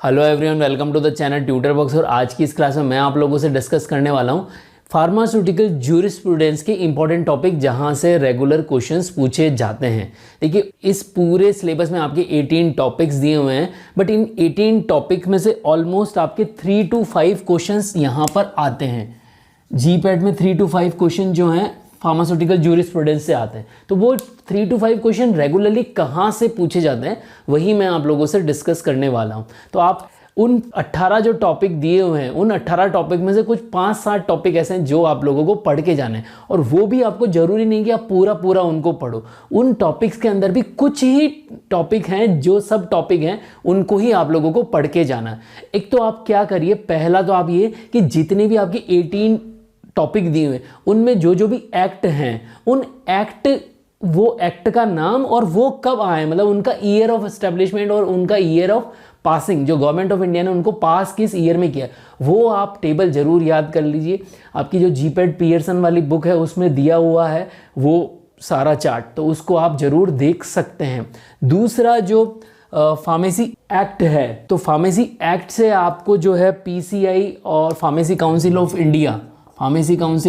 Hello everyone, welcome to the channel tutor box. और आज की इस क्लास में मैं आप लोगों से डिस्कस करने वाला हूँ फार्मास्यूटिकल ज्यूरिस्प्रूडेंस के इंपॉर्टेंट टॉपिक जहाँ से रेगुलर क्वेश्चंस पूछे जाते हैं। देखिए, इस पूरे सिलेबस में आपके 18 टॉपिक्स दिए हुए हैं, बट इन 18 टॉपिक में से ऑलमोस्ट आपके 3 to 5 क्वेश्चंस यहाँ पर आते हैं। जीपैट में 3 to 5 क्वेश्चन जो हैं फार्मास्यूटिकल ज्यूरिस्प्रूडेंस से आते हैं। तो वो 3 to 5 क्वेश्चन रेगुलरली कहाँ से पूछे जाते हैं वही मैं आप लोगों से डिस्कस करने वाला हूँ। तो आप उन 18 जो टॉपिक दिए हुए हैं, उन 18 टॉपिक में से कुछ 5-7 टॉपिक ऐसे हैं जो आप लोगों को पढ़ के जाने हैं। और वो भी आपको ज़रूरी नहीं कि आप पूरा उनको पढ़ो। उन टॉपिक्स के अंदर भी कुछ ही टॉपिक हैं जो सब टॉपिक हैं उनको ही आप लोगों को पढ़ के जाना है। एक तो आप क्या करिए, पहला तो आप ये कि जितने भी आपके 18 टॉपिक दिए हुए उनमें जो भी एक्ट हैं, उन वो एक्ट का नाम और वो कब आए, मतलब उनका ईयर ऑफ एस्टेब्लिशमेंट और उनका ईयर ऑफ पासिंग, जो गवर्नमेंट ऑफ इंडिया ने उनको पास किस ईयर में किया, वो आप टेबल जरूर याद कर लीजिए। आपकी जो जीपैट पियर्सन वाली बुक है उसमें दिया हुआ है वो सारा चार्ट, तो उसको आप जरूर देख सकते हैं। दूसरा जो फार्मेसी एक्ट है, तो फार्मेसी एक्ट से आपको जो है पीसीआई और फार्मेसी काउंसिल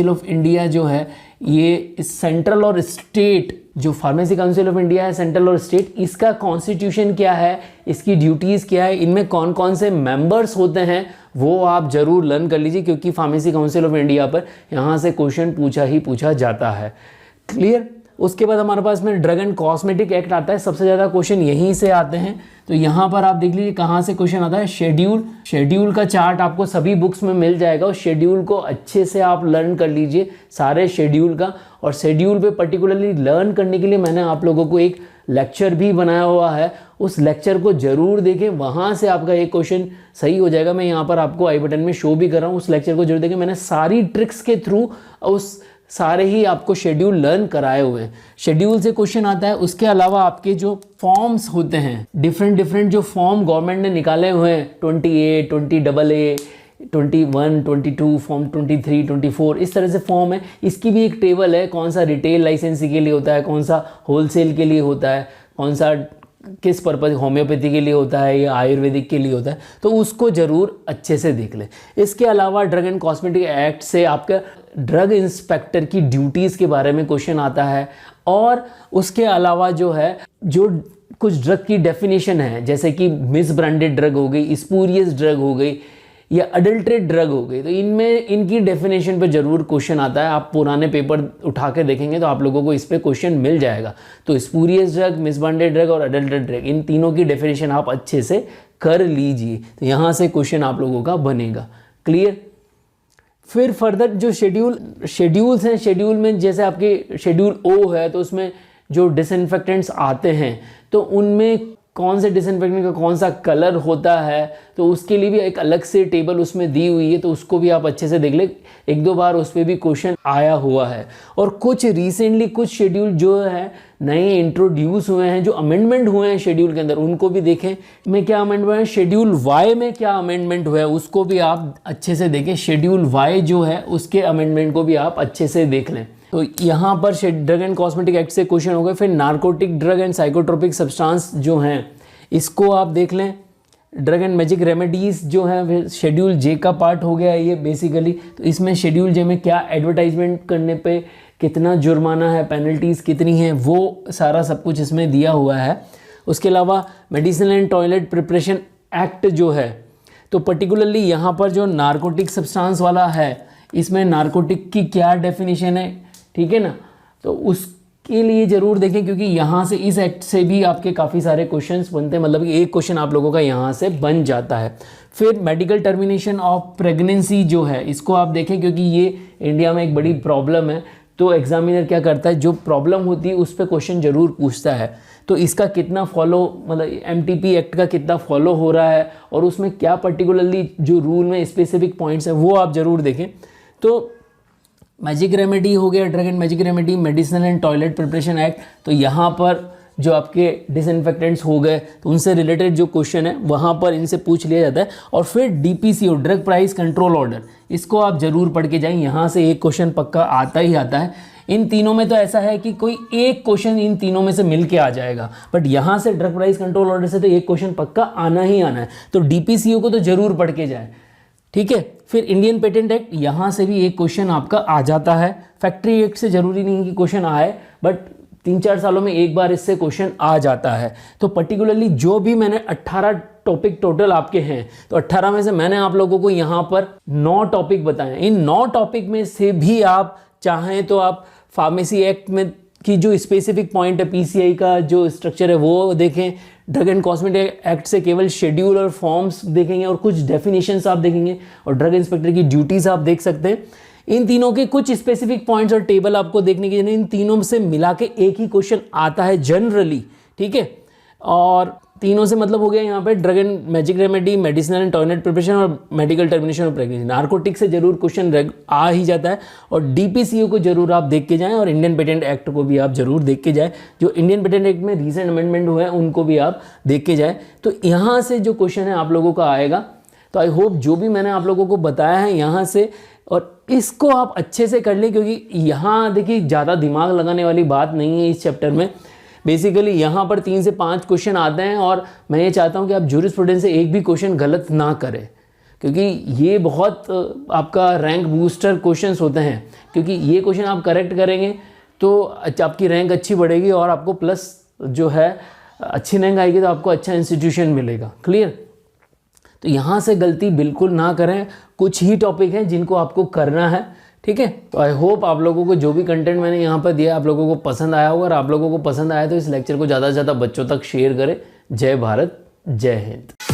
ऑफ इंडिया जो है, ये सेंट्रल और स्टेट, जो फार्मेसी काउंसिल ऑफ इंडिया है सेंट्रल और स्टेट, इसका कॉन्स्टिट्यूशन क्या है, इसकी ड्यूटीज़ क्या है, इनमें कौन कौन से मेंबर्स होते हैं, वो आप जरूर लर्न कर लीजिए, क्योंकि फार्मेसी काउंसिल ऑफ इंडिया पर यहाँ से क्वेश्चन पूछा जाता है। क्लियर। उसके बाद हमारे पास में ड्रग एंड कॉस्मेटिक एक्ट आता है। सबसे ज़्यादा क्वेश्चन यहीं से आते हैं। तो यहाँ पर आप देख लीजिए कहाँ से क्वेश्चन आता है। शेड्यूल का चार्ट आपको सभी बुक्स में मिल जाएगा और शेड्यूल को अच्छे से आप लर्न कर लीजिए, सारे शेड्यूल का। और शेड्यूल पे पर्टिकुलरली लर्न करने के लिए मैंने आप लोगों को एक लेक्चर भी बनाया हुआ है, उस लेक्चर को जरूर देखें, वहाँ से आपका एक क्वेश्चन सही हो जाएगा। मैं यहाँ पर आपको आई बटन में शो भी कर रहा हूँ, उस लेक्चर को जरूर देखें। मैंने सारी ट्रिक्स के थ्रू उस सारे ही आपको शेड्यूल लर्न कराए हुए हैं। शेड्यूल से क्वेश्चन आता है। उसके अलावा आपके जो फॉर्म्स होते हैं, डिफरेंट जो फॉर्म गवर्नमेंट ने निकाले हुए हैं, 20A, 20AA, 21, 22, फॉर्म 23, 24, इस तरह से फॉर्म है। इसकी भी एक टेबल है, कौन सा रिटेल लाइसेंसी के लिए होता है, कौन सा होलसेल के लिए होता है, कौन सा किस पर्पज़, होम्योपैथी के लिए होता है या आयुर्वेदिक के लिए होता है, तो उसको ज़रूर अच्छे से देख लें। इसके अलावा ड्रग एंड कॉस्मेटिक एक्ट से आपका ड्रग इंस्पेक्टर की ड्यूटीज़ के बारे में क्वेश्चन आता है। और उसके अलावा जो है, जो कुछ ड्रग की डेफिनेशन है, जैसे कि मिस ब्रांडेड ड्रग हो गई, स्पूरियस ड्रग हो गई या अडल्ट्रेट ड्रग हो गई, तो इनमें इनकी डेफिनेशन पे जरूर क्वेश्चन आता है। आप पुराने पेपर उठा के देखेंगे तो आप लोगों को इस पे क्वेश्चन मिल जाएगा। तो spurious drug, miss branded drug और अडल्ट्रेट ड्रग, इन तीनों की डेफिनेशन आप अच्छे से कर लीजिए, तो यहाँ से क्वेश्चन आप लोगों का बनेगा। क्लियर। फिर फर्दर जो शेड्यूल्स हैं, शेड्यूल में जैसे आपके शेड्यूल ओ है, तो उसमें जो डिसइंफेक्टेंट्स आते हैं, तो उनमें कौन से डिसइंफेक्टेंट का कौन सा कलर होता है, तो उसके लिए भी एक अलग से टेबल उसमें दी हुई है, तो उसको भी आप अच्छे से देख लें। 1-2 बार उस पर भी क्वेश्चन आया हुआ है। और कुछ रिसेंटली कुछ शेड्यूल जो है नए इंट्रोड्यूस हुए हैं, जो अमेंडमेंट हुए हैं शेड्यूल के अंदर, उनको भी देखें। में क्या अमेंडमेंट हुआ है, शेड्यूल वाई में क्या अमेंडमेंट हुआ है, उसको भी आप अच्छे से देखें। शेड्यूल वाई जो है उसके अमेंडमेंट को भी आप अच्छे से देख लें। तो यहाँ पर ड्रग एंड कॉस्मेटिक एक्ट से क्वेश्चन हो गए। फिर narcotic drug and psychotropic substance जो हैं, इसको आप देख लें। ड्रग एंड मैजिक रेमेडीज़ जो है शेड्यूल जे का पार्ट हो गया है ये बेसिकली। तो इसमें शेड्यूल जे में क्या एडवर्टाइजमेंट करने पे कितना जुर्माना है, पेनल्टीज़ कितनी हैं, वो सारा सब कुछ इसमें दिया हुआ है। उसके अलावा medicine and toilet preparation act जो है, तो पर्टिकुलरली यहाँ पर जो नार्कोटिक सब्सटेंस वाला है, इसमें नार्कोटिक की क्या डेफिनेशन है, ठीक है ना, तो उसके लिए ज़रूर देखें, क्योंकि यहाँ से इस एक्ट से भी आपके काफ़ी सारे क्वेश्चंस बनते हैं, मतलब एक क्वेश्चन आप लोगों का यहाँ से बन जाता है। फिर मेडिकल टर्मिनेशन ऑफ प्रेगनेंसी जो है, इसको आप देखें, क्योंकि ये इंडिया में एक बड़ी प्रॉब्लम है। तो एग्जामिनर क्या करता है, जो प्रॉब्लम होती है उस पर क्वेश्चन ज़रूर पूछता है। तो इसका कितना फॉलो, मतलब एमटीपी एक्ट का कितना फॉलो हो रहा है और उसमें क्या पर्टिकुलरली जो रूल में स्पेसिफिक पॉइंट्स हैं वो आप ज़रूर देखें। तो मैजिक रेमेडी हो गया, drug and magic remedy, medicine and toilet preparation act, तो यहाँ पर जो आपके डिसइंफेक्टेंट्स हो गए, तो उनसे रिलेटेड जो क्वेश्चन है वहाँ पर इनसे पूछ लिया जाता है। और फिर DPCO, drug price control order, इसको आप जरूर पढ़ के जाएं, यहाँ से एक क्वेश्चन पक्का आता ही आता है। इन तीनों में तो ऐसा है कि कोई एक क्वेश्चन इन तीनों में से मिल के आ जाएगा, बट यहाँ से ड्रग प्राइस कंट्रोल ऑर्डर से तो एक क्वेश्चन पक्का आना ही आना है, तो DPCO को तो जरूर पढ़ के जाए, ठीक है। फिर इंडियन पेटेंट एक्ट, यहाँ से भी एक क्वेश्चन आपका आ जाता है। फैक्ट्री एक्ट से जरूरी नहीं कि क्वेश्चन आए, बट 3-4 सालों में एक बार इससे क्वेश्चन आ जाता है। तो पर्टिकुलरली जो भी मैंने 18 टॉपिक टोटल आपके हैं, तो 18 में से मैंने आप लोगों को यहाँ पर 9 टॉपिक बताए। इन 9 टॉपिक में से भी आप चाहें तो आप फार्मेसी एक्ट में की जो स्पेसिफिक पॉइंट है, PCI का जो स्ट्रक्चर है वो देखें। ड्रग एंड कॉस्मेटिक एक्ट से केवल शेड्यूल और फॉर्म्स देखेंगे और कुछ डेफिनेशंस आप देखेंगे, और ड्रग इंस्पेक्टर की ड्यूटीज़ आप देख सकते हैं। इन तीनों के कुछ स्पेसिफिक पॉइंट्स और टेबल आपको देखने की, इन तीनों से मिला के एक ही क्वेश्चन आता है जनरली, ठीक है। और तीनों से मतलब हो गया यहाँ पे drug and magic remedy, medicinal and toilet preparation और medical termination of pregnancy. Narcotic से जरूर क्वेश्चन आ ही जाता है, और DPCO को जरूर आप देख के जाएं, और इंडियन पेटेंट एक्ट को भी आप जरूर देख के जाएं। जो इंडियन पेटेंट एक्ट में रीसेंट अमेंडमेंट हुए हैं उनको भी आप देख के जाएं। तो यहाँ से जो क्वेश्चन है आप लोगों का आएगा। तो आई होप जो भी मैंने आप लोगों को बताया है यहाँ से, और इसको आप अच्छे से कर लें, क्योंकि यहाँ देखिए ज़्यादा दिमाग लगाने वाली बात नहीं है इस चैप्टर में। बेसिकली यहाँ पर 3 से 5 क्वेश्चन आते हैं, और मैं ये चाहता हूँ कि आप जूरिस्प्रूडेंस से एक भी क्वेश्चन गलत ना करें, क्योंकि ये बहुत आपका रैंक बूस्टर क्वेश्चंस होते हैं। क्योंकि ये क्वेश्चन आप करेक्ट करेंगे तो आपकी रैंक अच्छी बढ़ेगी, और आपको प्लस जो है अच्छी रैंक आएगी तो आपको अच्छा इंस्टीट्यूशन मिलेगा। क्लियर? तो यहाँ से गलती बिल्कुल ना करें। कुछ ही टॉपिक हैं जिनको आपको करना है, ठीक है। तो आई होप आप लोगों को जो भी कंटेंट मैंने यहाँ पर दिया आप लोगों को पसंद आया होगा, और आप लोगों को पसंद आया तो इस लेक्चर को ज़्यादा से ज़्यादा बच्चों तक शेयर करें। जय भारत, जय हिंद।